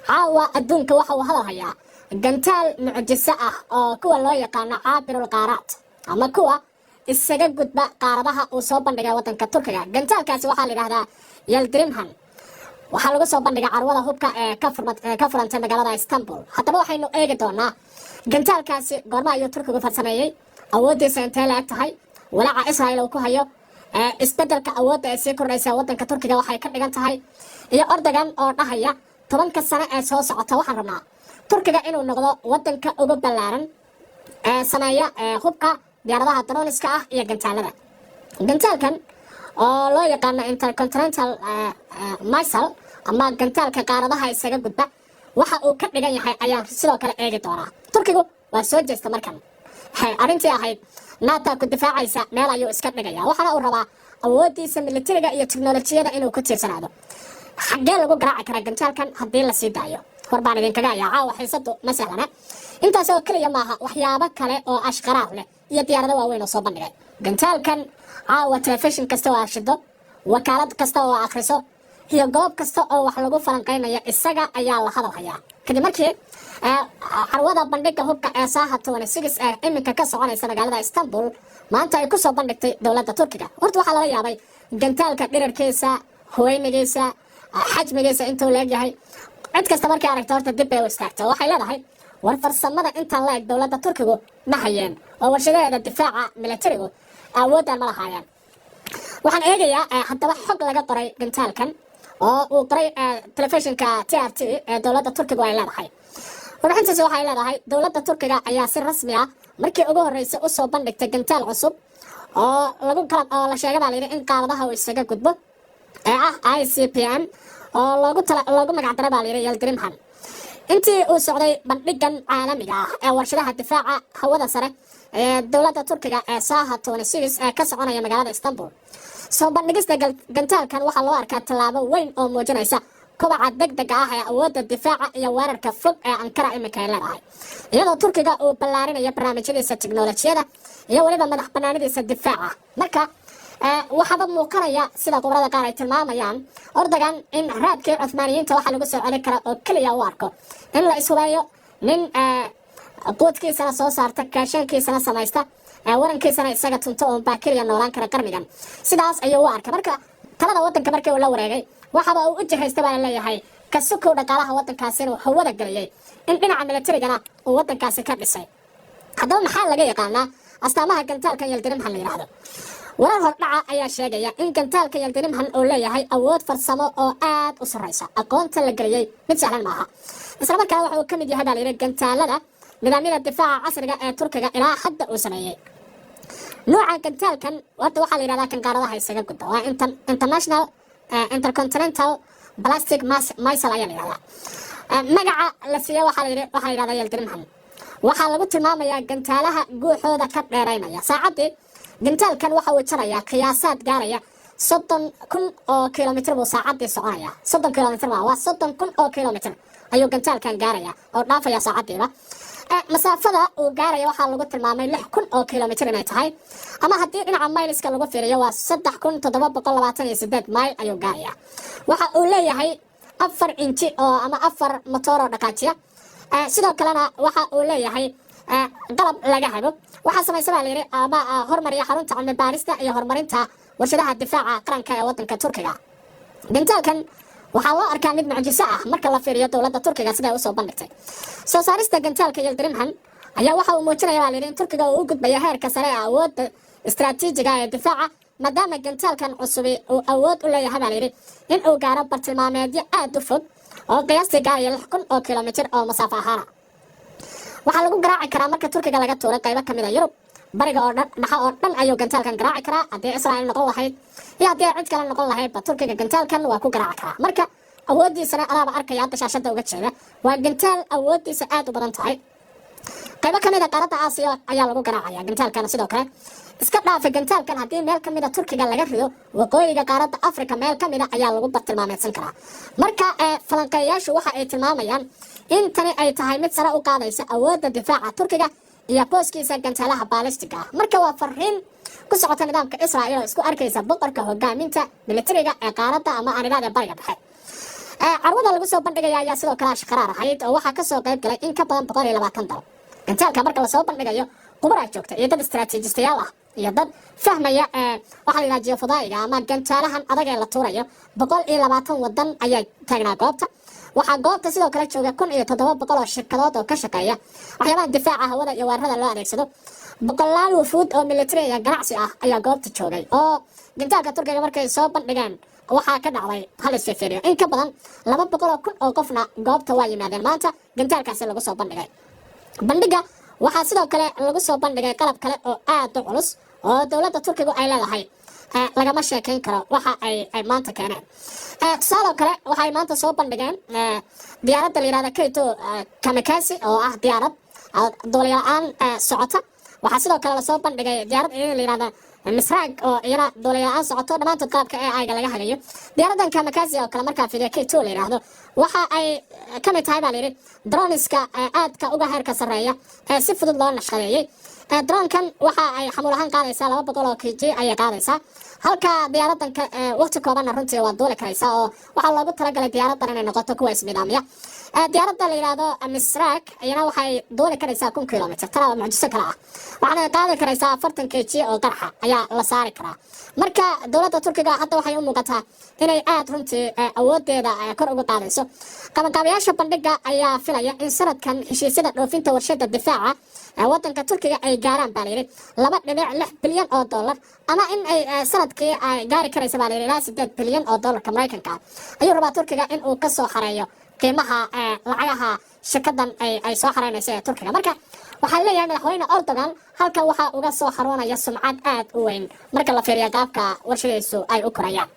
caawa adduunka waxa uu hadalhayaa gantaal mucjiso ah oo kuwa loo yaqaano caabirul qaaraad ama kuwa isaga gudba qaaradaha uu soo bandhigay wadanka Turkiga. Gantaalkaasi waxaa la yiraahdaa Yıldırımhan. waxaa lagu soo bandhigay carwada hubka ee ka furantay magaalada Istanbul. Haddaba waxaynu eegi doonaa gantaalkaasi goorma ayuu Turkigu farsameeyay, awoodiisa intee la eg tahay, walaaca Israa'iil uu ku hayo, isbedelka awoodda ee sii kordhaysa wadanka Turkiga waxay ka dhigan tahay, iyo Erdogan oo dhahaya 10 sano ee soo socota waxaan rabnaa Turkiga inuu noqdo wadanka ugu ballaaran ee sameeya hubka diyaaradaha droniska ah iyo gantaalada. Gantaalkan oo loo yaqaan intercontinental missile ama gantaalka qaaradaha isaga gudba waxa uu ka dhigan yahay ayaan sidoo kale eegi doonaa. Turkigu waa soo jeesta markan arrintii ahayd NATO ku difaacaysa meel ayuu iska dhigaya, waxaana uu rabaa awoodiisa militariga iyo tiknoolajiyada inuu ku tiirsanaado. xaggee lagu garaaci karaa gantaalkan haddii la sii daayo? warbaan idinkaga ayaa caawa xiisadu ma sahlana. intaas oo kaliya maaha, waxyaabo kale oo ashqaraar leh iyo diyaarado waaweyn oo soo bandhigay. gantaalkan caawa telefishin kasta oo aashido, wakaalad kasta oo akhriso, iyo goob kasta oo wax lagu falanqeynayo isaga ayaa la hadalhayaa. kadib markii carwada bandhigga hubka ee Saha 26 ee iminka ka soconaysa magaalada Istanbul maanta ay ku soo bandhigtay dowladda Turkiga. horta waxaa laga yaabay gantaalka dhirarkiisa, haweenaygiisa, xajmigiisa intuu leeyahay. cid kasta markay aragto horta dib bay u istaagto. waxay leedahay war farsamada intaan la eg dowladda Turkigu ma hayeen oo warshadeeda difaaca militarigu awoodaan ma lahaayeen. waxaan eegayaa haddaba xog laga qoray gantaalkan oo uu qoray telefishinka TRT ee dowladda Turkigu ay leedahay. warbixintaasi waxay leedahay dowladda Turkiga ayaa si rasmi ah markii ugu horeysay u soo bandhigtay gantaal cusub oo la sheegay baa in qaaradaha uu isaga gudbo ee ah ICBM oo loogu magac daray baa Yıldırımhan. intii uu socday bandhigan caalamiga ah ee warshadaha difaaca hawada sare ee dowladda Turkiga ee Saha 26 ee ka soconaya magaalada Istanbul, soo bandhigista gantaalkan waxaa loo arkaa tallaabo weyn oo muujinaysa kobaca degdega ah ee awoodda difaaca iyo weerarka fog ee Ankara iminka ay leedahay, iyadoo Turkiga uu ballaarinayo barnaamijyadiisa tiknoolajiyada iyo weliba madax bannaanidiisa difaaca. marka waxaaba muuqanaya sida khubarada qaar ay tilmaamayaan Erdogan in raadkii Cuthmaaniyiinta waxa lagu soo celin karo oo kaliya u arko in la ishubayo nin quudkiisana soo saarta, kaashankiisana samaysta, warankiisana isaga tunto oo baa kaliya noolaan kara qarnigan. sidaas ayuu u arkay. marka talada wadanka markii uu la wareegay waxaba uu u jihaystay baa leeyahay kasukow dhaqaalaha wadankaasi inuu hawada galiyay, in dhinaca militarigana uu wadankaasi ka dhisay. haddaba maxaa laga yaqaanaa astaamaha gantaalkan Yıldırımhan la yiraahdo? warar hordhaca ayaa sheegaya in gantaalka Yıldırımhan uu leeyahay awood farsamo oo aad u sarreysa. aqoonta la geliyay mid sahlan maaha, isla markaana waxa uu ka mid yahay baa layidhi gantaalada nidaamyada difaaca casriga ee Turkiga ilaa hadda uu sameeyey. nooca gantaalkan horta waxaa la yidhahdaa kan qaaradaha isaga gudba, waa international intercontinental ballistic missile ayaa la yidhahdaa. magaca la siiyey waxaa la yidhahdaa Yıldırımhan. waxaa lagu tilmaamayaa gantaalaha guuxooda ka dheeraynaya saacadii. gantaalkan waxa uu jarayaa qiyaasaad gaaraya 30,000 oo kilomitir buu saacadii soconaya. 30 kilomitir waa 30,000 oo kilomitir ayuu gantaalkan gaaraya oo dhaafaya saacadiiba. masaafada uu gaaraya waxaa lagu tilmaamay 6,000 oo kilomitir inay tahay, ama haddii dhinaca mayliska lagu fiiriyo waa 3,728 mayl ayuu gaaraya. waxa uu leeyahay 4 inji oo ama 4 motor oo dhaqaajiya. sidoo kalena waxa uu leeyahay qalab laga hago. waxaa samaysa baa layidhi ama hormariya xarunta cilmi baarista iyo horumarinta warshadaha difaaca qaranka ee wadanka Turkiga. gantaalkan waxaa loo arkaa mid mucjiso ah marka la fiiriyo dowladda Turkiga sida ay u soo bandhigtay. soo saarista gantaalka Yıldırımhan ayaa waxa uu muujinaya baa layidhi in Turkiga uu u gudbayo heerka sare ee awoodda istiraatiijiga ee difaaca, maadaama gantaalkan cusubi uu awood u leeyahay baa layidhi in uu gaaro bartilmaameedyo aad u fog oo qiyaastii gaaraya 6,000 oo kilomitir oo masaafo ahaana. waxaa lagu garaaci karaa marka Turkiga laga tuuray qaybo ka mid ah Yurub bariga oo dhan ayuu gantaalkan garaaci karaa. haddii Israa'iil noqon lahayd iyo haddii cid kale noqon lahayd Turkiga gantaalkan waa ku garaaci karaa. marka awoodiisana alaaba arkaya hadda shaashada uga jeeda, waa gantaal awoodiisa aad u badan tahay. qaybo ka mid ah qaaradda Aasiya ayaa lagu garaacaya gantaalkan. sidoo kale iska dhaafa gantaalkan haddii meel ka mid ah Turkiga laga rido, waqooyiga qaaradda Afrika meel ka mid ah ayaa lagu bartilmaameedsan karaa. marka falanqeeyaashu waxa ay tilmaamayaan in tani ay tahay mid sare u qaadaysa awoodda difaaca Turkiga iyo booskiisa gantaalaha baalistiga ah. marka waa fariin ku socota nidaamka Israa'iil oo isku arkaysa boqorka hogaaminta militariga ee qaaradda ama aanidada bariga dhexe. carwada lagu soo bandhigaya ayaa sidoo kale shaqaraar ahayd oo waxaa kasoo qayb galay in ka badan 120 dal. gantaalka marka la soo bandhigayo qubaraa joogta iyo dad istaraatiijistayaal ah iyo dad fahmaya waxa la yiraahdaa geofodaiga ama gantaalahan adag ee la tuurayo 120 wadan ayaa taagnaa goobta. waxaa goobta sidoo kale jooga 1700 oo shirkadood oo ka shaqeeya waxyaabaha difaaca hawada iyo weerarada loo adeegsado. boqolaal wufuud oo military iyo ganacsi ah ayaa goobta joogay oo gantaalka Turkiga markay soo bandhigeen waxaa ka dhacday hal isfeeriyo in ka badan 200,000 oo qofna goobta waa yimaadeen maanta gantaalkaasi lagu soo bandhigay. bandhiga waxaa sidoo kale lagu soo bandhigay qalab kale oo aad u culus oo dowladda Turkiga ay leedahay lagama sheekayn karo waxa ay maanta keeneen. tusaale kale waxay maanta soo bandhigeen diyaaradda la yiraahdo Kaito Kamikaze oo ah diyaarad duuliyaal socota. waxaa sidoo kale la soo bandhigay diyaarad la yiraahdo Misraag oo iyana duuliyaal socoto dhamaantood qalabka AI-ga laga hagayo. diyaaraddan Kamikaze oo kale markaa fidiyo Kaito la yiraahdo waxa ay ka mid tahay baa la yiri droniska aadka uga heerka sareeya si fudud loo nashqadeeyay. drone-kan waxa ay xamuul ahaan qaadaysaa 200 kg ayay qaadaysaa halka diyaaraddan waqti kooban runtii waa duuli karaysaa oo waxaa loogu talagalay diyaaraddan inay noqoto kuwa ismidaamiya. diyaaradda la yiraahdo Misraag iyana waxay duuli karaysaa 1 kilomitir tana waa mucjiso kale ah waxaana qaadi karaysaa 40 kg oo qarxa ayaa la saari karaa. marka dowladda Turkiga hadda waxay u muuqataa inay aad runtii awoodeeda kor ugu qaadayso. qabanqaabiyaasha bandhiga ayaa filaya in sanadkan heshiisyada dhoofinta warshada difaaca wadanka Turkiga ay gaaraan baa la yiri 2.6 bilyan oo dollar ama in ay sanadkii ay gaari karayso baa la yiri 8 bilyan oo dollarka Mareykanka ayuu rabaa Turkiga in uu ka soo xareeyo qiimaha lacagaha shirkadan ay soo xareynayso ee Turkiga. marka waxaa leeyahay madaxweyne Erdogan halkan waxa uga soo xaroonaya sumcad aad u weyn marka la fiiriyo qaabka warshadiisu ay u korayaan.